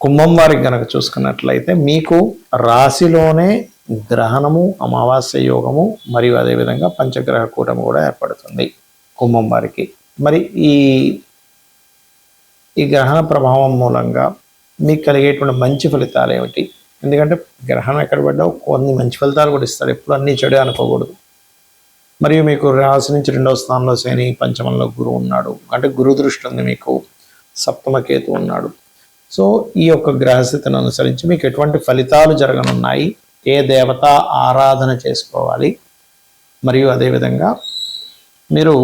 కుంభం వారికి గనక చూసుకున్నట్లయితే మీకు రాశిలోనే గ్రహణము, అమావాస్య యోగము మరియు అదేవిధంగా పంచగ్రహ కూటమి కూడా ఏర్పడుతుంది కుంభం వారికి. మరి ఈ గ్రహణ ప్రభావం మూలంగా మీకు కలిగేటువంటి మంచి ఫలితాలు ఏమిటి? ఎందుకంటే గ్రహణం ఎక్కడ పడ్డావు కొన్ని మంచి ఫలితాలు కూడా ఇస్తాడు, ఎప్పుడు అన్నీ చెడు అనుకోకూడదు. మరియు మీకు రాశి నుంచి 2వ స్థానంలో శని, పంచమంలో గురువు ఉన్నాడు, అంటే గురు దృష్టి ఉంది, మీకు సప్తమ కేతు ఉన్నాడు. సో ఈ యొక్క గ్రహస్థితిని అనుసరించి మీకు ఎటువంటి ఫలితాలు జరగనున్నాయి, ఏ దేవత ఆరాధన చేసుకోవాలి, మరియు అదేవిధంగా మీరు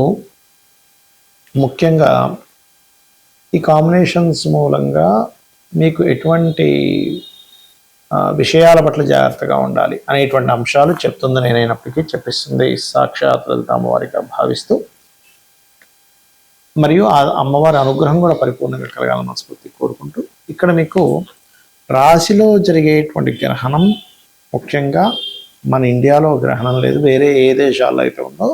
ముఖ్యంగా ఈ కాంబినేషన్స్ మూలంగా మీకు ఎటువంటి విషయాల పట్ల జాగ్రత్తగా ఉండాలి అనేటువంటి అంశాలు చెప్తుంది. నేనైనప్పటికీ చెప్పిస్తుంది సాక్షాత్ లలిత అమ్మవారిగా భావిస్తూ, మరియు ఆ అమ్మవారి అనుగ్రహం కూడా పరిపూర్ణంగా కలగాలని మనస్ఫూర్తి కోరుకుంటూ, ఇక్కడ మీకు రాశిలో జరిగేటువంటి గ్రహణం, ముఖ్యంగా మన ఇండియాలో గ్రహణం లేదు, వేరే ఏ దేశాల్లో అయితే ఉందో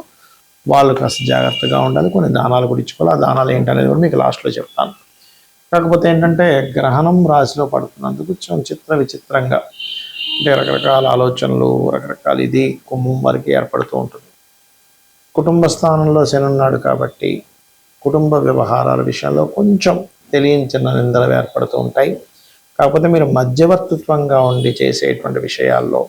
వాళ్ళు కాస్త జాగ్రత్తగా ఉండాలి. కొన్ని దానాలు కూడా ఇచ్చుకోవాలి. ఆ దానాలు ఏంటనేది కూడా మీకు లాస్ట్లో చెప్తాను. కాకపోతే ఏంటంటే గ్రహణం రాశిలో పడుతున్నందుకు చిత్ర విచిత్రంగా, అంటే రకరకాల ఆలోచనలు, రకరకాల ఇది కుంభం వారికి ఏర్పడుతూ ఉంటుంది. కుటుంబ స్థానంలో శని ఉన్నాడు కాబట్టి కుటుంబ వ్యవహారాల విషయంలో కొంచెం తెలియించిన నిందలు ఏర్పడుతూ ఉంటాయి. కాకపోతే మీరు మధ్యవర్తిత్వంగా ఉండి చేసేటువంటి విషయాల్లో,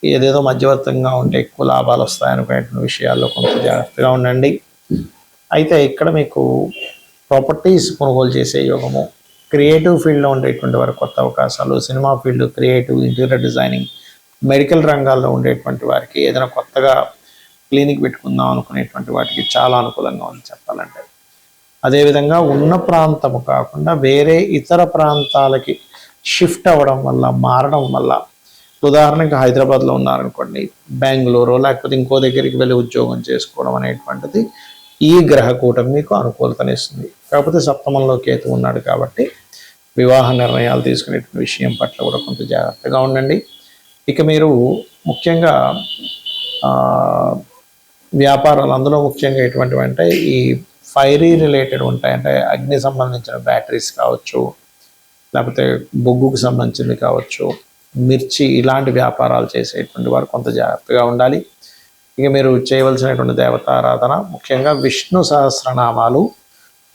ఏదేదో మధ్యవర్తంగా ఉంటే ఎక్కువ లాభాలు వస్తాయనుకునేటువంటి విషయాల్లో కొంత జాగ్రత్తగా ఉండండి. అయితే ఇక్కడ మీకు ప్రాపర్టీస్ కొనుగోలు చేసే యోగము, క్రియేటివ్ ఫీల్డ్లో ఉండేటువంటి వారికి కొత్త అవకాశాలు, cinema field, creative, interior designing, medical రంగాల్లో ఉండేటువంటి వారికి ఏదైనా కొత్తగా క్లినిక్ పెట్టుకుందాం అనుకునేటువంటి వాటికి చాలా అనుకూలంగా ఉంది చెప్పాలంటే. అదేవిధంగా ఉన్న ప్రాంతము కాకుండా వేరే ఇతర ప్రాంతాలకి షిఫ్ట్ అవ్వడం వల్ల, మారడం వల్ల, ఉదాహరణకి హైదరాబాద్లో ఉన్నారనుకోండి, బెంగళూరు లేకపోతే ఇంకో దగ్గరికి వెళ్ళి ఉద్యోగం చేసుకోవడం అనేటువంటిది ఈ గ్రహ కూటమి మీకు అనుకూలతనిస్తుంది. కాకపోతే సప్తమంలో కేతు ఉన్నాడు కాబట్టి వివాహ నిర్ణయాలు తీసుకునేటువంటి విషయం పట్ల కూడా కొంత జాగ్రత్తగా ఉండండి. ఇక మీరు ముఖ్యంగా వ్యాపారాలు, అందులో ముఖ్యంగా ఎటువంటివి అంటే ఈ ఫైరీ రిలేటెడ్ ఉంటాయి, అంటే అగ్ని సంబంధించిన బ్యాటరీస్ కావచ్చు, లేకపోతే బొగ్గుకు సంబంధించింది కావచ్చు, మిర్చి, ఇలాంటి వ్యాపారాలు చేసేటువంటి వారు కొంత జాగ్రత్తగా ఉండాలి. ఇక మీరు చేయవలసినటువంటి దేవతారాధన ముఖ్యంగా విష్ణు సహస్రనామాలు,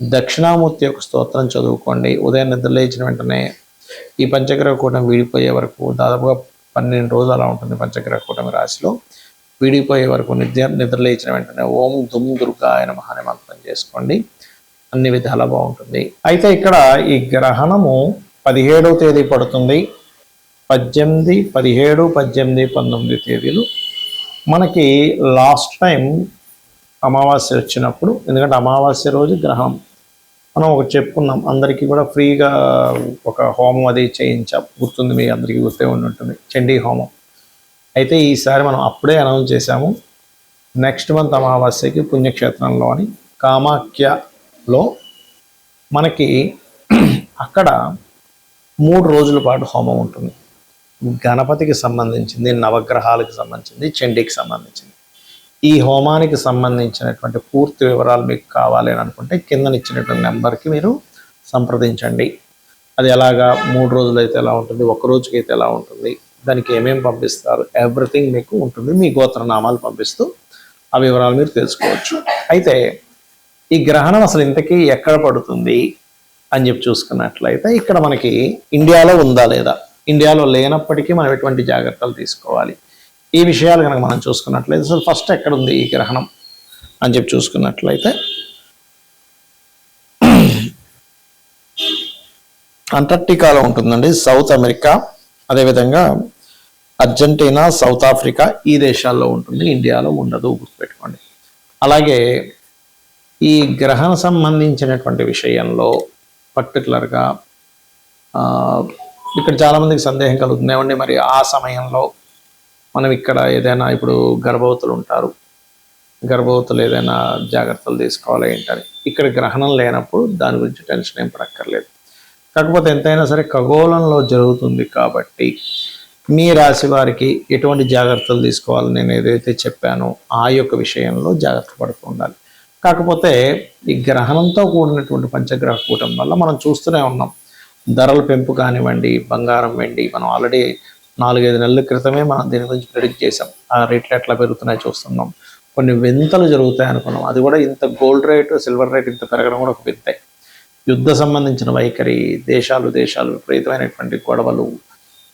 దక్షిణామూర్తి యొక్క స్తోత్రం చదువుకోండి. ఉదయం నిద్ర లేచిన వెంటనే ఈ పంచగ్రహ కూటమి వీడిపోయే వరకు దాదాపుగా 12 రోజులు అలా ఉంటుంది. పంచగ్రహ కూటమి రాశిలో వీడిపోయే వరకు నిద్ర లేచిన వెంటనే ఓం దుమ్ దుర్గాయ నమః అనే మంత్రం చేసుకోండి, అన్ని విధాలా బాగుంటుంది. అయితే ఇక్కడ ఈ గ్రహణము 17వ తేదీ పడుతుంది. 18, 17, 18, 19 తేదీలు మనకి లాస్ట్ టైం అమావాస్య వచ్చినప్పుడు, ఎందుకంటే అమావాస్య రోజు గ్రహణం మనం ఒకటి చెప్పుకున్నాం, అందరికీ కూడా ఫ్రీగా ఒక హోమం అది చేయించాం, గుర్తుంది, మీ అందరికీ గుర్తే ఉంటుంది, చండీ హోమం. అయితే ఈసారి మనం అప్పుడే అనౌన్స్ చేశాము, నెక్స్ట్ మంత్ అమావాస్యకి పుణ్యక్షేత్రంలోని కామాఖ్యలో మనకి అక్కడ 3 రోజుల పాటు హోమం ఉంటుంది. గణపతికి సంబంధించింది, నవగ్రహాలకు సంబంధించింది, చండీకి సంబంధించింది. ఈ హోమానికి సంబంధించినటువంటి పూర్తి వివరాలు మీకు కావాలి అని అనుకుంటే కిందనిచ్చినటువంటి నెంబర్కి మీరు సంప్రదించండి. అది ఎలాగా, 3 రోజులు అయితే ఎలా ఉంటుంది, 1 రోజుకి అయితే ఎలా ఉంటుంది, దానికి ఏమేమి పంపిస్తారు, ఎవ్రీథింగ్ మీకు ఉంటుంది. మీ గోత్రనామాలు పంపిస్తూ ఆ వివరాలు మీరు తెలుసుకోవచ్చు. అయితే ఈ గ్రహణం అసలు ఇంతకీ ఎక్కడ పడుతుంది అని చెప్పి చూసుకున్నట్లయితే, ఇక్కడ మనకి ఇండియాలో ఉందా లేదా, ఇండియాలో లేనప్పటికీ మనం ఎటువంటి జాగ్రత్తలు తీసుకోవాలి, ఈ విషయాలు కనుక మనం చూసుకున్నట్లయితే అసలు ఫస్ట్ ఎక్కడ ఉంది ఈ గ్రహణం అని చెప్పి చూసుకున్నట్లయితే, అంటార్క్టికాలో ఉంటుందండి, సౌత్ అమెరికా, అదేవిధంగా అర్జెంటీనా, సౌత్ ఆఫ్రికా, ఈ దేశాల్లో ఉంటుంది, ఇండియాలో ఉండదు, గుర్తుపెట్టుకోండి. అలాగే ఈ గ్రహణ సంబంధించినటువంటి విషయంలో పర్టికులర్గా ఇక్కడ చాలామందికి సందేహం కలుగుతుంది, ఏమండి మరి ఆ సమయంలో మనం ఇక్కడ ఏదైనా, ఇప్పుడు గర్భవతులు ఉంటారు, గర్భవతులు ఏదైనా జాగ్రత్తలు తీసుకోవాలి ఏంటని. ఇక్కడ గ్రహణం లేనప్పుడు దాని గురించి టెన్షన్ ఏం పడక్కర్లేదు. కాకపోతే ఎంతైనా సరే ఖగోళంలో జరుగుతుంది కాబట్టి మీ రాశి వారికి ఎటువంటి జాగ్రత్తలు తీసుకోవాలి నేను ఏదైతే చెప్పానో ఆ యొక్క విషయంలో జాగ్రత్త పడుతూ ఉండాలి. కాకపోతే ఈ గ్రహణంతో కూడినటువంటి పంచగ్రహ కూటం వల్ల మనం చూస్తూనే ఉన్నాం, ధరల పెంపు కానివ్వండి, బంగారం, వెండి, మనం ఆల్రెడీ 4-5 నెలల క్రితమే మనం దీని గురించి ప్రిడిక్ట్ చేసాం. ఆ రేట్లు ఎట్లా పెరుగుతున్నాయో చూస్తున్నాం. కొన్ని వింతలు జరుగుతాయి అనుకున్నాం. అది కూడా ఇంత గోల్డ్ రేటు, సిల్వర్ రేట్ ఇంత పెరగడం కూడా ఒక వింతే. యుద్ధ సంబంధించిన వైఖరి, దేశాలు విపరీతమైనటువంటి గొడవలు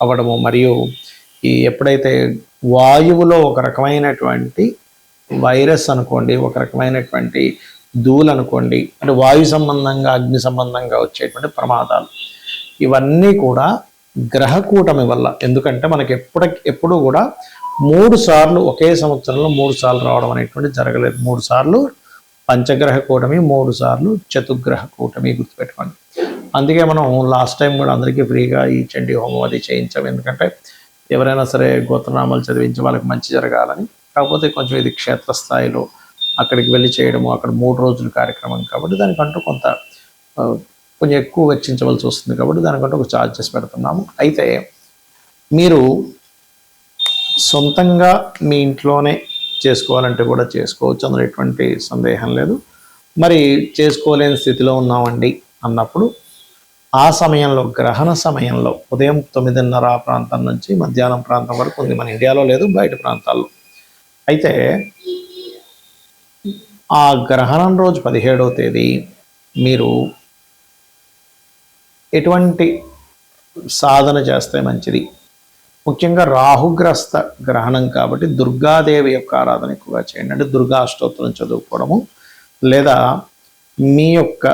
అవ్వడము, మరియు ఈ ఎప్పుడైతే వాయువులో ఒక రకమైనటువంటి వైరస్ అనుకోండి, ఒక రకమైనటువంటి ధూళి అనుకోండి, అంటే వాయు సంబంధంగా, అగ్ని సంబంధంగా వచ్చేటువంటి ప్రమాదాలు, ఇవన్నీ కూడా గ్రహ కూటమి వల్ల. ఎందుకంటే మనకి ఎప్పుడు కూడా 3 సార్లు ఒకే సంవత్సరంలో 3 సార్లు రావడం అనేటువంటి జరగలేదు. 3 సార్లు పంచగ్రహ కూటమి, 3 సార్లు చతుర్గ్రహ కూటమి, గుర్తుపెట్టుకోండి. అందుకే మనం లాస్ట్ టైం కూడా అందరికీ ఫ్రీగా ఈ చండీ హోమం అది చేయించాం. ఎందుకంటే ఎవరైనా సరే గోత్రనామాలు చదివించి వాళ్ళకి మంచి జరగాలని. కాకపోతే కొంచెం ఇది క్షేత్రస్థాయిలో అక్కడికి వెళ్ళి చేయడము, అక్కడ 3 రోజుల కార్యక్రమం కాబట్టి దానికంటూ కొంచెం ఎక్కువ వెచ్చించవలసి వస్తుంది. కాబట్టి దానికంటూ ఒక ఛార్జెస్ పెడుతున్నాము. అయితే మీరు సొంతంగా మీ ఇంట్లోనే చేసుకోవాలంటే కూడా చేసుకోవచ్చు, అందులో ఎటువంటి సందేహం లేదు. మరి చేసుకోలేని స్థితిలో ఉన్నామండి అన్నప్పుడు ఆ సమయంలో, గ్రహణ సమయంలో ఉదయం 9:30 ప్రాంతం నుంచి మధ్యాహ్నం ప్రాంతం వరకు ఉంది. మన ఇండియాలో లేదు, బయట ప్రాంతాల్లో. అయితే ఆ గ్రహణం రోజు 17వ తేదీ మీరు ఎటువంటి సాధన చేస్తే మంచిది? ముఖ్యంగా రాహుగ్రస్త గ్రహణం కాబట్టి దుర్గాదేవి యొక్క ఆరాధన ఎక్కువగా చేయండి. అంటే దుర్గా అష్టోత్తరం చదువుకోవడము, లేదా మీ యొక్క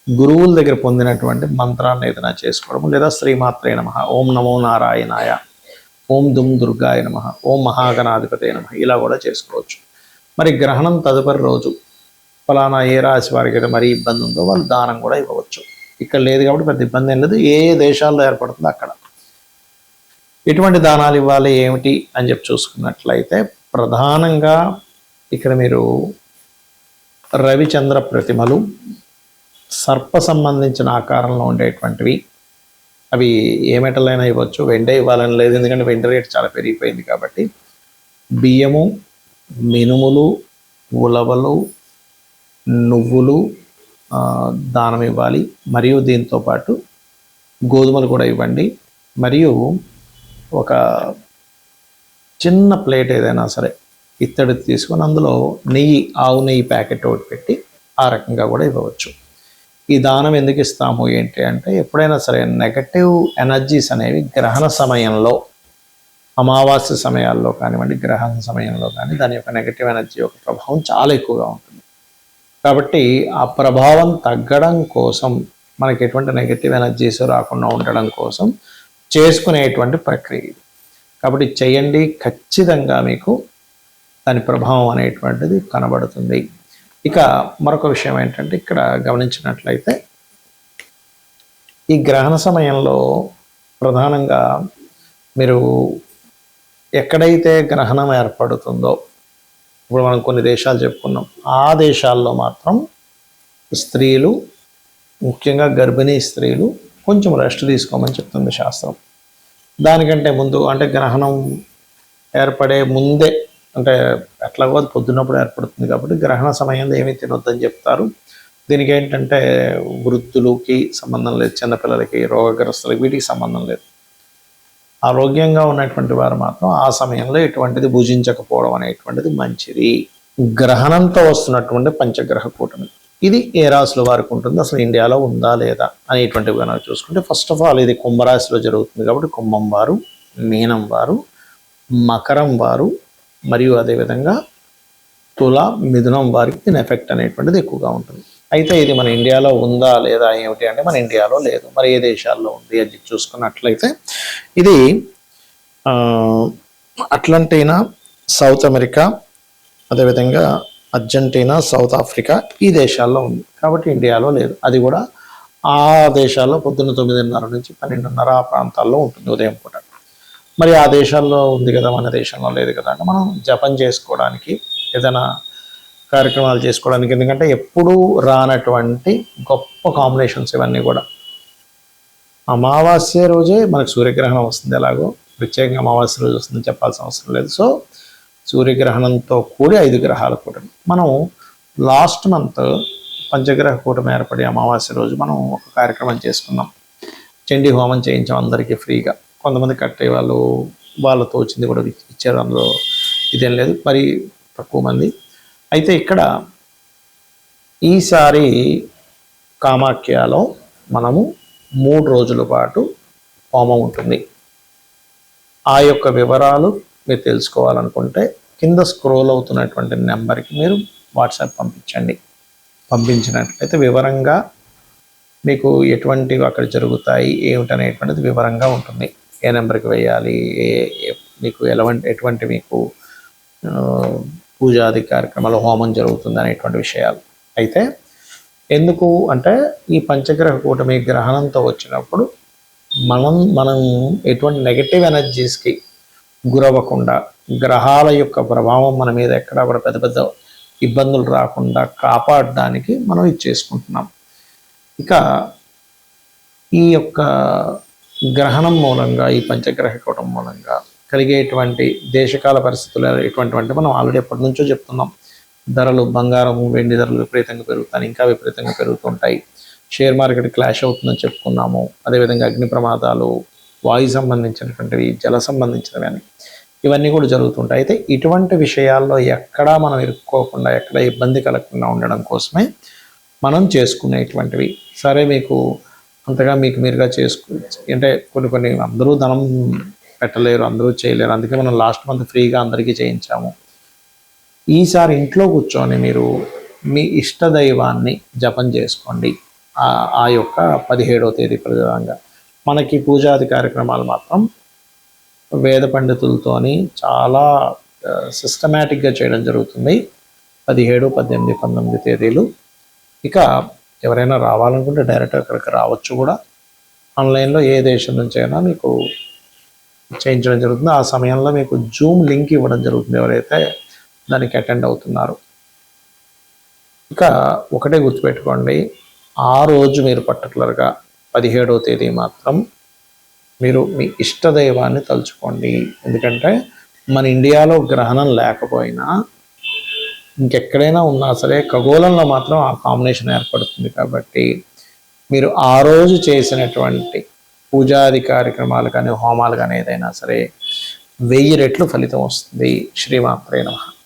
గురువుల దగ్గర పొందినటువంటి మంత్రాన్ని ఏదైనా చేసుకోవడము, లేదా శ్రీమాత్రే నమః, ఓం నమో నారాయణాయ, ఓం దుమ్ దుర్గాయ నమః, ఓం మహాగణాధిపతే నమః, ఇలా కూడా చేసుకోవచ్చు. మరి గ్రహణం తదుపరి రోజు ఫలానా ఏ రాశి వారికి అయితే మరీ ఇబ్బంది ఉందో వాళ్ళు దానం కూడా ఇవ్వవచ్చు. ఇక్కడ లేదు కాబట్టి పెద్ద ఇబ్బంది ఏం లేదు. ఏ దేశాల్లో ఏర్పడుతుందో అక్కడ ఎటువంటి దానాలు ఇవ్వాలి ఏమిటి అని చెప్పి చూసుకున్నట్లయితే, ప్రధానంగా ఇక్కడ మీరు రవిచంద్ర ప్రతిమలు, సర్ప సంబంధించిన ఆకారంలో ఉండేటువంటివి, అవి ఏ మెటల్ అయినా ఇవ్వచ్చు, వెండే ఇవ్వాలని లేదు. ఎందుకంటే వెండి రేట్ చాలా పెరిగిపోయింది కాబట్టి బియ్యము, మినుములు, ఉలవలు, నువ్వులు దానం ఇవ్వాలి. మరియు దీంతోపాటు గోధుమలు కూడా ఇవ్వండి. మరియు ఒక చిన్న ప్లేట్ ఏదైనా సరే ఇత్తడి తీసుకొని అందులో నెయ్యి, ఆవు నెయ్యి ప్యాకెట్ ఒకటి పెట్టి ఆ రకంగా కూడా ఇవ్వవచ్చు. ఈ దానం ఎందుకు ఇస్తాము ఏంటి అంటే, ఎప్పుడైనా సరే నెగటివ్ ఎనర్జీస్ అనేవి గ్రహణ సమయంలో, అమావాస్య సమయాల్లో కానివ్వండి, గ్రహణ సమయంలో కానీ దాని యొక్క నెగటివ్ ఎనర్జీ యొక్క ప్రభావం చాలా ఎక్కువగా ఉంటుంది. కాబట్టి ఆ ప్రభావం తగ్గడం కోసం, మనకి ఎటువంటి నెగటివ్ ఎనర్జీస్ రాకుండా ఉండడం కోసం చేసుకునేటువంటి ప్రక్రియ. కాబట్టి చేయండి, ఖచ్చితంగా మీకు దాని ప్రభావం అనేటువంటిది కనబడుతుంది. ఇక మరొక విషయం ఏంటంటే, ఇక్కడ గమనించినట్లయితే ఈ గ్రహణ సమయంలో ప్రధానంగా మీరు ఎక్కడైతే గ్రహణం ఏర్పడుతుందో, ఇప్పుడు మనం కొన్ని దేశాలు చెప్పుకున్నాం, ఆ దేశాల్లో మాత్రం స్త్రీలు, ముఖ్యంగా గర్భిణీ స్త్రీలు కొంచెం రెస్ట్ తీసుకోమని చెప్తుంది శాస్త్రం. దానికంటే ముందు, అంటే గ్రహణం ఏర్పడే ముందే, అంటే ఎట్లాగో పొద్దున్నప్పుడు ఏర్పడుతుంది కాబట్టి గ్రహణ సమయంలో ఏమీ తినొద్దని చెప్తారు. దీనికి ఏంటంటే వృద్ధులకి సంబంధం లేదు, చిన్నపిల్లలకి, రోగగ్రస్తులకి, వీటికి సంబంధం లేదు. ఆరోగ్యంగా ఉన్నటువంటి వారు మాత్రం ఆ సమయంలో ఎటువంటిది భుజించకపోవడం అనేటువంటిది మంచిది. గ్రహణంతో వస్తున్నటువంటి పంచగ్రహ కూటమి, ఇది ఏ రాశుల వారికి ఉంటుంది, అసలు ఇండియాలో ఉందా లేదా అనేటువంటివి కనుక చూసుకుంటే, ఫస్ట్ ఆఫ్ ఆల్ ఇది కుంభరాశిలో జరుగుతుంది కాబట్టి కుంభం వారు, మీనం వారు, మకరం వారు, మరియు అదేవిధంగా తుల, మిథునం వారికి దీని ఎఫెక్ట్ అనేటువంటిది ఎక్కువగా ఉంటుంది. అయితే ఇది మన ఇండియాలో ఉందా లేదా ఏమిటి అంటే, మన ఇండియాలో లేదు. మరి ఏ దేశాల్లో ఉంది అని చూసుకున్నట్లయితే, ఇది అట్లాంటినా, సౌత్ అమెరికా, అదేవిధంగా అర్జెంటీనా, సౌత్ ఆఫ్రికా, ఈ దేశాల్లో ఉంది. కాబట్టి ఇండియాలో లేదు. అది కూడా ఆ దేశాల్లో పొద్దున్న 9:30 నుంచి 12:30 ఆ ప్రాంతాల్లో ఉంటుంది ఉదయం పూట. మరి ఆ దేశాల్లో ఉంది కదా, మన దేశంలో లేదు కదా అంటే, మనం జపం చేసుకోవడానికి, ఏదైనా కార్యక్రమాలు చేసుకోవడానికి, ఎందుకంటే ఎప్పుడూ రానటువంటి గొప్ప కాంబినేషన్స్ ఇవన్నీ కూడా. అమావాస్య రోజే మనకు సూర్యగ్రహణం వస్తుంది, ఎలాగో ప్రత్యేకంగా అమావాస్య రోజు వస్తుందని చెప్పాల్సిన అవసరం లేదు. సో సూర్యగ్రహణంతో కూడి 5 గ్రహాల కూటమి. మనం లాస్ట్ మంత్ పంచగ్రహ కూటమి ఏర్పడి అమావాస్య రోజు మనం ఒక కార్యక్రమం చేసుకున్నాం. చండీ హోమం చేయించాం అందరికీ ఫ్రీగా. కొంతమంది కట్టే వాళ్ళు వాళ్ళ తోచింది కూడా ఇచ్చారు, అందులో ఇదేం లేదు, మరి తక్కువ మంది. అయితే ఇక్కడ ఈసారి కామాఖ్యలో మనము 3 రోజుల పాటు హోమం ఉంటుంది. ఆ యొక్క వివరాలు మీరు తెలుసుకోవాలనుకుంటే కింద స్క్రోల్ అవుతున్నటువంటి నెంబర్కి మీరు వాట్సాప్ పంపించినట్లయితే వివరంగా మీకు ఎటువంటివి అక్కడ జరుగుతాయి ఏమిటనేటువంటిది వివరంగా ఉంటుంది. ఏ నెంబర్కి వేయాలి, మీకు ఎటువంటి మీకు పూజాది కార్యక్రమాలు హోమం జరుగుతుంది అనేటువంటి విషయాలు. అయితే ఎందుకు అంటే ఈ పంచగ్రహ కూటమి గ్రహణంతో వచ్చినప్పుడు మనం ఎటువంటి నెగటివ్ ఎనర్జీస్కి గురవ్వకుండా, గ్రహాల యొక్క ప్రభావం మన మీద ఎక్కడా కూడా పెద్ద పెద్ద ఇబ్బందులు రాకుండా కాపాడడానికి మనం ఇది చేసుకుంటున్నాం. ఇక ఈ యొక్క గ్రహణం మూలంగా, ఈ పంచగ్రహ కూటం మూలంగా కలిగేటువంటి దేశకాల పరిస్థితులు ఎటువంటివంటే మనం ఆల్రెడీ ఎప్పటి నుంచో చెప్తున్నాం. ధరలు, బంగారము, వెండి ధరలు విపరీతంగా పెరుగుతాయి, ఇంకా విపరీతంగా పెరుగుతుంటాయి. షేర్ మార్కెట్ క్లాష్ అవుతుందని చెప్పుకున్నాము. అదేవిధంగా అగ్ని ప్రమాదాలు, వాయు సంబంధించినటువంటివి, జల సంబంధించినవి అని ఇవన్నీ కూడా జరుగుతుంటాయి. అయితే ఇటువంటి విషయాల్లో ఎక్కడా మనం ఇరుక్కోకుండా, ఎక్కడ ఇబ్బంది కలగకుండా ఉండడం కోసమే మనం చేసుకునేటువంటివి. సరే, మీకు అంతగా మీరుగా అంటే కొన్ని అందరూ ధనం పెట్టలేరు, అందరూ చేయలేరు, అందుకే మనం లాస్ట్ మంత్ ఫ్రీగా అందరికీ చేయించాము. ఈసారి ఇంట్లో కూర్చొని మీరు మీ ఇష్ట దైవాన్ని జపం చేసుకోండి. ఆ యొక్క 17వ తేదీ ప్రధానంగా మనకి పూజాది కార్యక్రమాలు మాత్రం వేద పండితులతోని చాలా సిస్టమేటిక్గా చేయడం జరుగుతుంది. 17, 18, 19 తేదీలు. ఇక ఎవరైనా రావాలనుకుంటే డైరెక్ట్ అక్కడికి రావచ్చు కూడా. ఆన్లైన్లో ఏ దేశం నుంచి అయినా మీకు చేయించడం జరుగుతుంది. ఆ సమయంలో మీకు జూమ్ లింక్ ఇవ్వడం జరుగుతుంది ఎవరైతే దానికి అటెండ్ అవుతున్నారు. ఇక ఒకటే గుర్తుపెట్టుకోండి, ఆ రోజు మీరు పర్టికులర్గా 17వ తేదీ మాత్రం మీరు మీ ఇష్టదైవాన్ని తలుచుకోండి. ఎందుకంటే మన ఇండియాలో గ్రహణం లేకపోయినా ఇంకెక్కడైనా ఉన్నా సరే ఖగోళంలో మాత్రం ఆ కాంబినేషన్ ఏర్పడుతుంది. కాబట్టి మీరు ఆ రోజు చేసినటువంటి పూజాది కార్యక్రమాలు కానీ, హోమాలు కానీ ఏదైనా సరే 1000 రెట్లు ఫలితం వస్తుంది. శ్రీమాత్రే నమః.